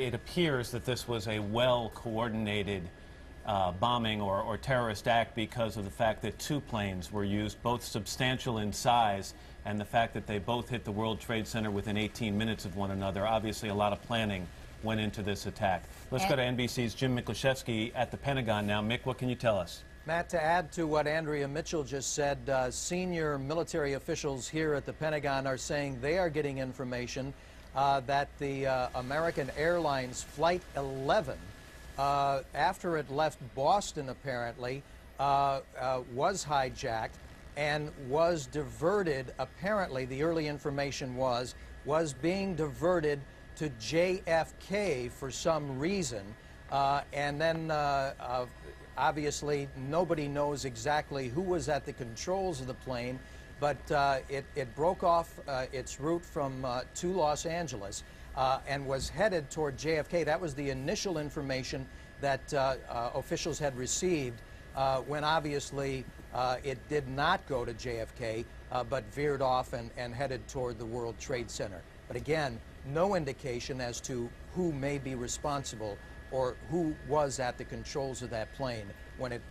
it appears that this was a well-coordinated bombing or terrorist act because of the fact that two planes were used, both substantial in size, and the fact that they both hit the World Trade Center within 18 minutes of one another. Obviously, a lot of planning went into this attack. Let's go to NBC's Jim Miklashevsky at the Pentagon now. Mick, what can you tell us? Matt, to add to what Andrea Mitchell just said, senior military officials here at the Pentagon are saying they are getting information that the American Airlines Flight 11, after it left Boston apparently, was hijacked and was diverted. Apparently, the early information was being diverted to JFK for some reason, and then obviously nobody knows exactly who was at the controls of the plane, but it broke off its route from to Los Angeles and was headed toward JFK. That was the initial information that officials had received, when obviously it did not go to JFK, but veered off and headed toward the World Trade Center. But again, no indication as to who may be responsible or who was at the controls of that plane when it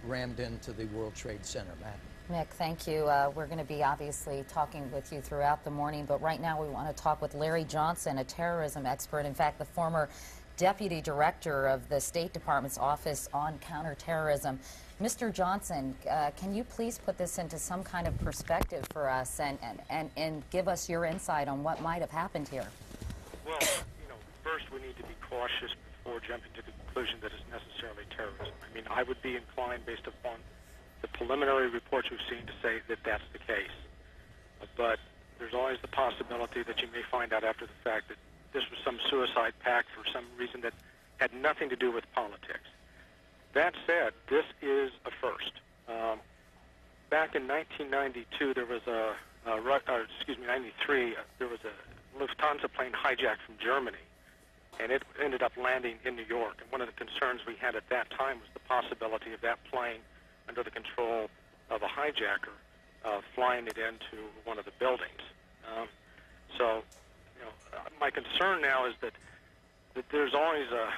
rammed into the World Trade Center. Matt. Mick, thank you. We're going to be obviously talking with you throughout the morning, but right now we want to talk with Larry Johnson, a terrorism expert, in fact, the former Deputy Director of the State Department's Office on Counterterrorism. Mr. Johnson, can you please put this into some kind of perspective for us and give us your insight on what might have happened here? Well, first we need to be cautious before jumping to the conclusion that it's necessarily terrorism. I mean, I would be inclined, based upon the preliminary reports we've seen, to say that that's the case. But there's always the possibility that you may find out after the fact that this was some suicide pact for some reason that had nothing to do with politics. That said, this is a first. Back in 1992, there was 93, there was a Lufthansa plane hijacked from Germany, and it ended up landing in New York. And one of the concerns we had at that time was the possibility of that plane, under the control of a hijacker, flying it into one of the buildings. My concern now is that there's always a,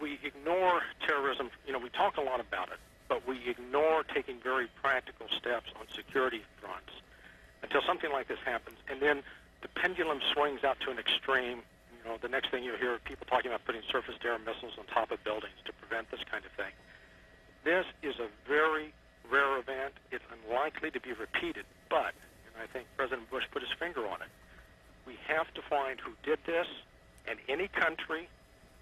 we ignore terrorism. We talk a lot about it, but we ignore taking very practical steps on security fronts until something like this happens, and then the pendulum swings out to an extreme. The next thing you hear people talking about putting surface-to-air missiles on top of buildings to prevent this kind of thing. This is a very rare event. It's unlikely to be repeated, but, and I think President Bush put his finger on it, we have to find who did this, and any country,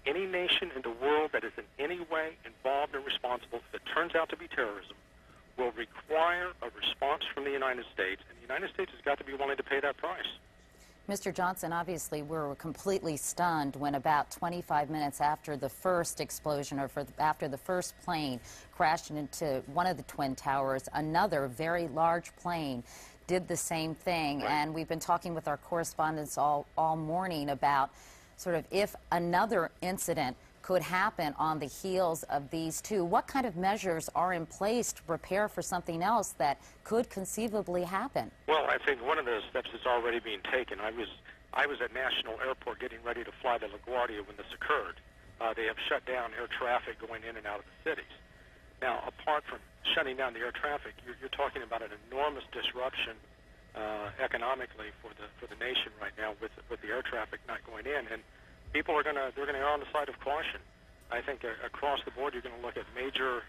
any nation in the world that is in any way involved and responsible, if it turns out to be terrorism, will require a response from the United States, and the United States has got to be willing to pay that price. Mr. Johnson, obviously we're completely stunned when about 25 minutes after the first explosion, or after the first plane crashed into one of the Twin Towers, another very large plane did the same thing. Right. And we've been talking with our correspondents all morning about sort of if another incident could happen on the heels of these two. What kind of measures are in place to prepare for something else that could conceivably happen? Well, I think one of the steps is already being taken. I was at National Airport getting ready to fly to LaGuardia when this occurred. They have shut down air traffic going in and out of the cities. Now, apart from shutting down the air traffic, you're talking about an enormous disruption economically for the nation right now with the air traffic not going in, and people are they're gonna err on the side of caution. I think across the board you're going to look at the major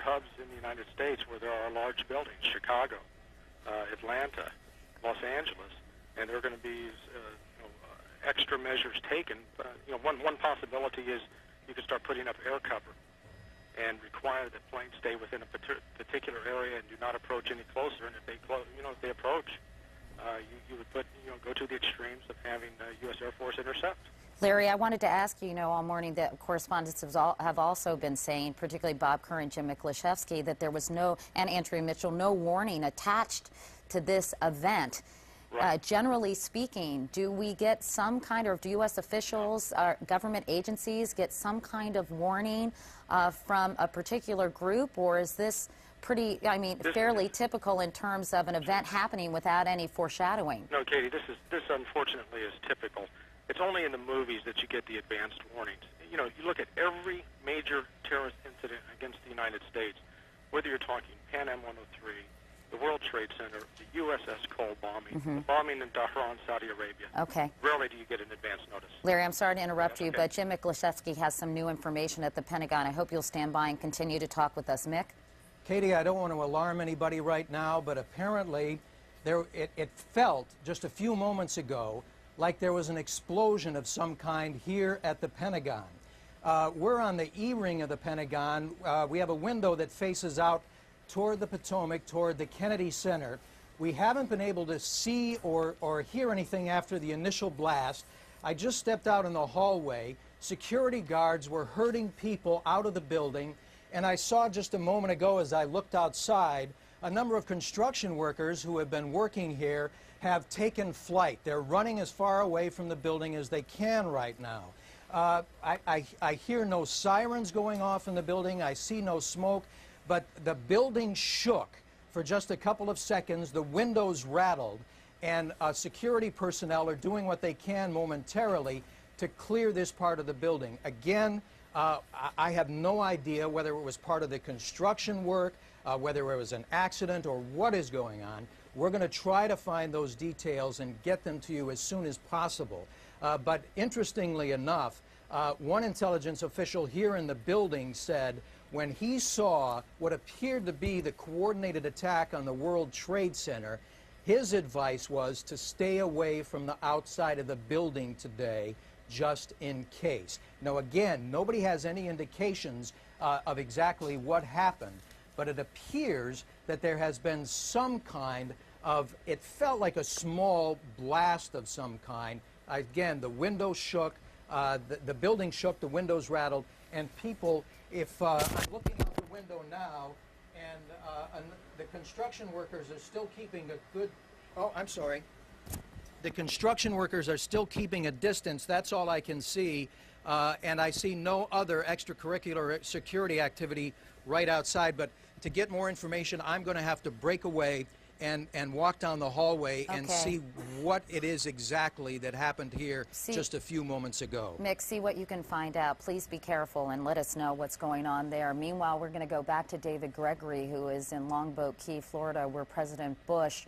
hubs in the United States where there are large buildings: Chicago, Atlanta, Los Angeles, and there are going to be extra measures taken. One possibility is you could start putting up air cover and require that planes stay within a particular area and do not approach any closer. And if they approach, you would go to the extremes of having the U.S. Air Force intercept. Larry, I wanted to ask you, all morning that correspondents have also been saying, particularly Bob Kerr and Jim Miklashevsky, that there was and Andrea Mitchell, no warning attached to this event. Right. Generally speaking, do we get some kind of, do U.S. officials, government agencies get some kind of warning from a particular group, or is this pretty, fairly typical in terms of an event happening without any foreshadowing? No, Katie, this unfortunately is typical. It's only in the movies that you get the advanced warnings. You know, you look at every major terrorist incident against the United States, whether you're talking Pan Am 103, the World Trade Center, the USS Cole bombing, the bombing in Tehran, Saudi Arabia. Okay. Rarely do you get an advance notice. Larry, I'm sorry to interrupt you, Okay. but Jim Miklashevsky has some new information at the Pentagon. I hope you'll stand by and continue to talk with us. Mick? Katie, I don't want to alarm anybody right now, but apparently it felt just a few moments ago like there was an explosion of some kind here at the Pentagon. We're on the E-ring of the Pentagon. We have a window that faces out toward the Potomac, toward the Kennedy Center. We haven't been able to see or hear anything after the initial blast. I just stepped out in the hallway. Security guards were herding people out of the building, and I saw just a moment ago as I looked outside, a number of construction workers who have been working here have taken flight. They're running as far away from the building as they can right now. I hear no sirens going off in the building. I see no smoke, but the building shook for just a couple of seconds. The windows rattled, and security personnel are doing what they can momentarily to clear this part of the building. Again, I have no idea whether it was part of the construction work, whether it was an accident, or what is going on. We're going to try to find those details and get them to you as soon as possible. But interestingly enough, one intelligence official here in the building said when he saw what appeared to be the coordinated attack on the World Trade Center, his advice was to stay away from the outside of the building today, just in case. Now, again, nobody has any indications of exactly what happened, but it appears that there has been some kind of, it felt like a small blast of some kind. Again, the windows shook, the building shook, the windows rattled, and people, if I'm looking out the window now, and the construction workers are still keeping a good, oh, I'm sorry. The construction workers are still keeping a distance. That's all I can see. And I see no other extracurricular security activity right outside. But to get more information, I'm going to have to break away and walk down the hallway and see what it is exactly that happened here just a few moments ago. Mick, see what you can find out. Please be careful and let us know what's going on there. Meanwhile, we're going to go back to David Gregory, who is in Longboat Key, Florida, where President Bush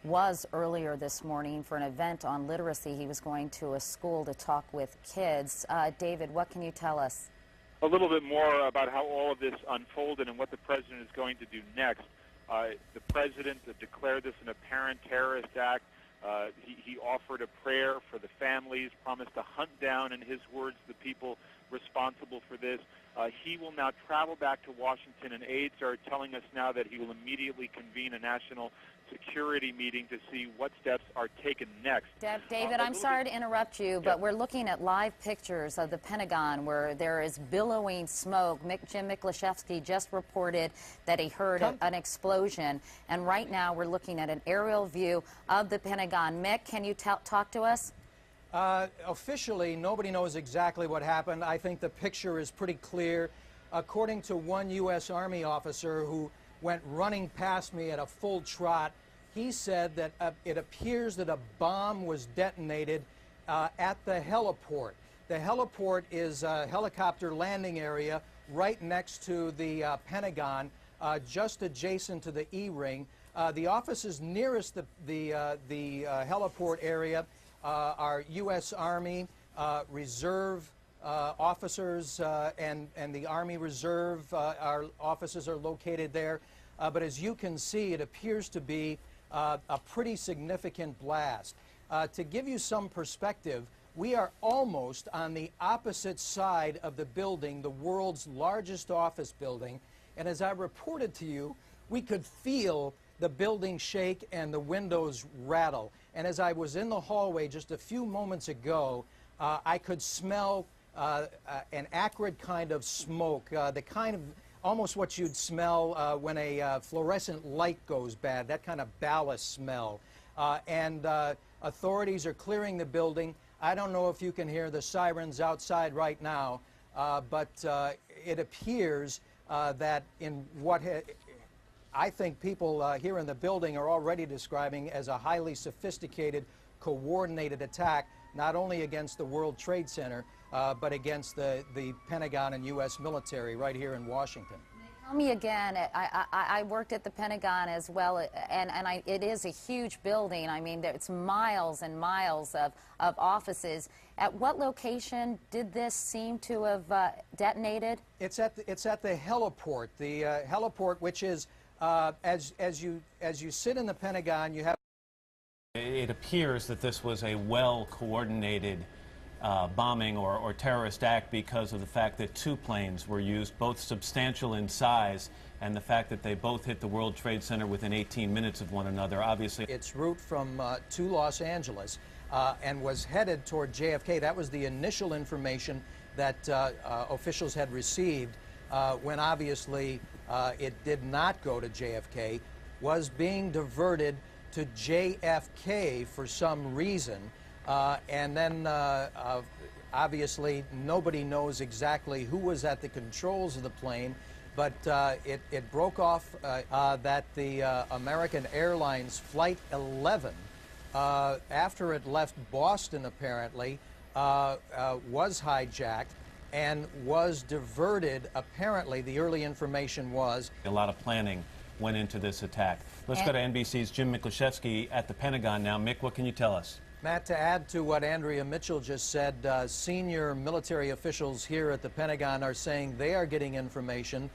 was earlier this morning for an event on literacy. He was going to a school to talk with kids. David, what can you tell us? A little bit more about how all of this unfolded and what the president is going to do next. The president declared this an apparent terrorist act. He offered a prayer for the families, promised to hunt down, in his words, the people responsible for this. He will now travel back to Washington, and aides are telling us now that he will immediately convene a national security meeting to see what steps are taken next. David, I'm sorry to interrupt you, but we're looking at live pictures of the Pentagon where there is billowing smoke. Jim Miklashevsky just reported that he heard an explosion, and right now we're looking at an aerial view of the Pentagon. Mick, can you talk to us? Officially, nobody knows exactly what happened. I think the picture is pretty clear. According to one U.S. Army officer who went running past me at a full trot, he said that it appears that a bomb was detonated at the heliport. The heliport is a helicopter landing area right next to the Pentagon, just adjacent to the E-ring. The offices nearest the heliport area are U.S. Army, Reserve officers, and the Army Reserve offices are located there. But as you can see, it appears to be a pretty significant blast. To give you some perspective, we are almost on the opposite side of the building, the world's largest office building. And as I reported to you, we could feel the building shake and the windows rattle. And as I was in the hallway just a few moments ago, I could smell an acrid kind of smoke, the kind of almost what you'd smell when a fluorescent light goes bad, that kind of ballast smell. And authorities are clearing the building. I don't know if you can hear the sirens outside right now, but it appears that in what I think people here in the building are already describing as a highly sophisticated, coordinated attack not only against the World Trade Center, but against the Pentagon and U.S. military right here in Washington. Tell me again, I worked at the Pentagon as well, and it is a huge building. I mean, it's miles and miles of offices. At what location did this seem to have detonated? It's at the heliport. The heliport, which is as you sit in the Pentagon, you have. It appears that this was a well-coordinated bombing or terrorist act because of the fact that two planes were used, both substantial in size, and the fact that they both hit the World Trade Center within 18 minutes of one another. Obviously, its route from to Los Angeles and was headed toward JFK. That was the initial information that officials had received when obviously it did not go to JFK, was being diverted to JFK for some reason. And then, obviously, nobody knows exactly who was at the controls of the plane, but it broke off that the American Airlines Flight 11, after it left Boston, apparently, was hijacked and was diverted. Apparently, the early information was. A lot of planning went into this attack. Let's go to NBC's Jim Miklashevsky at the Pentagon now. Mick, what can you tell us? Matt, to add to what Andrea Mitchell just said, senior military officials here at the Pentagon are saying they are getting information